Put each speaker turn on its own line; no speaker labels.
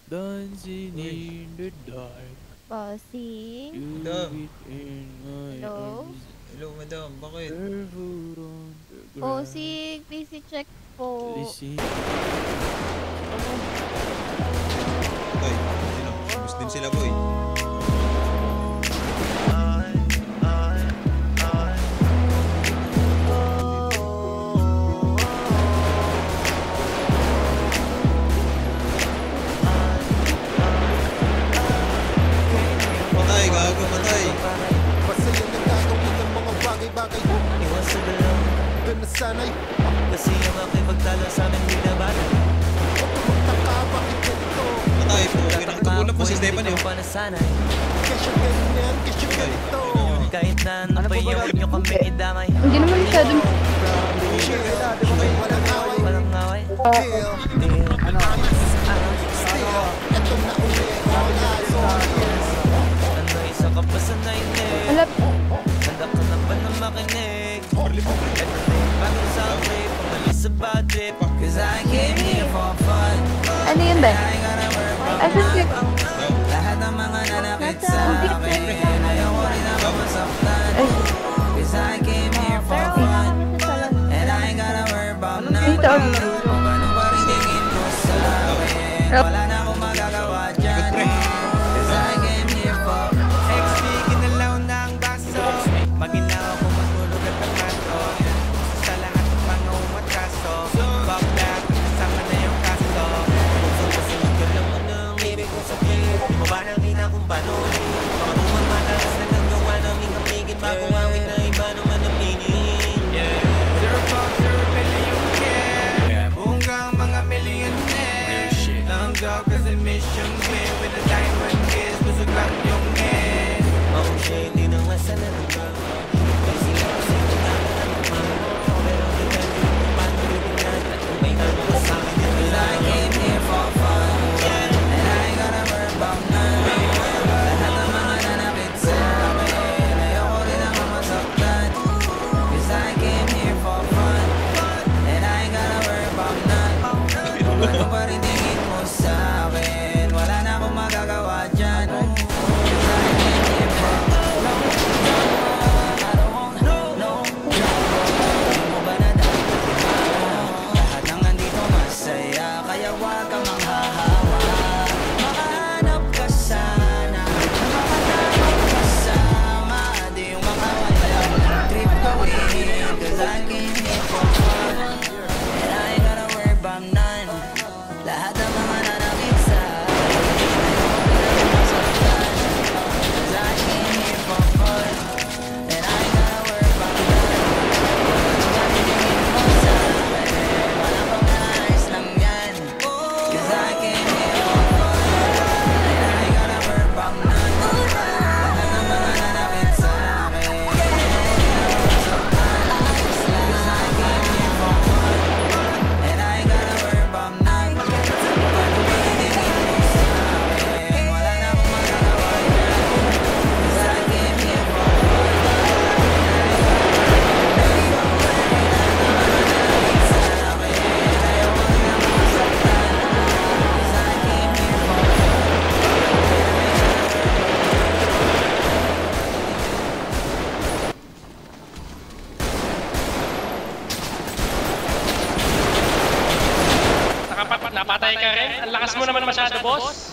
Dancing in the dark.
Bossing?
Madam.
Hello?
Hello, madam. Bakit?
Bossing, PC check po.
Listen.
Boy, sino? Mas din sila, boy. Matay, gago, matay.
Masaya na gagawin ang mga bagay-bagay.
Iwan sa galaw
Doon nasanay.
Kasi yung aking pagtalo sa amin binabalan.
Huwag ka magtaka, bakit ganito?
Matay po. Pinakatubulan po si Stefan
Hindi
yun.
ko pa nasanay.
Kesyo ganyan, kesyo ganito.
Kahit na ano pa yung huwag nyo kami idamay.
Hindi naman masyadong...
Chill, walang away.
Walang away.
Deal, still, eto na uli. All eyes on this.
Ano isa ka pa sa nainig?
Alap,
Handa ka na ba na makinig? Ito na yung bagong sa trip. Pamalis sa bad trip. Cause I came here for fun.
ano yun ba?
I gotta work for
Asan si...
lahat ng mga nanakit sa akin. Ayoko rin na masaktan.
Ay,
Cause I came here for fun. And I ain't gotta worry about
dito.
nothing. Kung ano pa rin tingin mo sa akin. Wala na akong magagawa dyan. Cause I came here for XP, kinalaw na ang baso. Maginaw ako matulog at ang mato. Sa lahat ng mga umatraso. Fuck that, kasama na yung kaso. Kung kasunod ka lang mo ng ibig kong sabihin. Di mo ba nakita kung paano ulit? Baka kung madalas na nagawa namin kamigin. Bagong awit na iba naman ang meaning. Zero talk, zero million care. Bunggang mga millionaire. Lang daw kasi mission clear. With a diamond kiss, busog lang yung head. Oh shit, di na masala ng girl. Kasi ako sa ito na pero depende kung paano bibigyan. At kung may nagawa sa akin yun. Cause I came here for fun. And I ain't gotta worry about none. Lahat ng mga nanakit sa akin. Ayoko rin ako masaktan. Cause I came here for fun. And I ain't gotta worry about none. Kung ano pa rin tingin mo sa akin. Wala na akong magagawa dyan. Cause I came here for fun. I don't wanna know. Di mo ba nadamdamin mo? Lahat ng nandito masaya. Kaya wag kang manghahawa. Makahanap ka sana. Makatawag kasama. Di yung makawala. Trip gawin. Cause I came here for fun. And I ain't gotta worry about none. Lahat ng mga nanakit sa akin. Ayoko rin ako masaktan. Cause I came here for fun. And I ain't gotta worry about none. Patingin mo sa akin. Wala pang ayos lang yan. Cause I came here for fun. And I ain't gotta worry about none. Lahat ng mga nanakit sa akin. Ayoko rin ako masaktan. Cause I came here for fun. And I ain't gotta worry about none. Patingin mo sa akin. Wala na akong magagawa dyan. Cause I came here for fun.
Napatay ka rin? Ang lakas mo naman masyado, boss.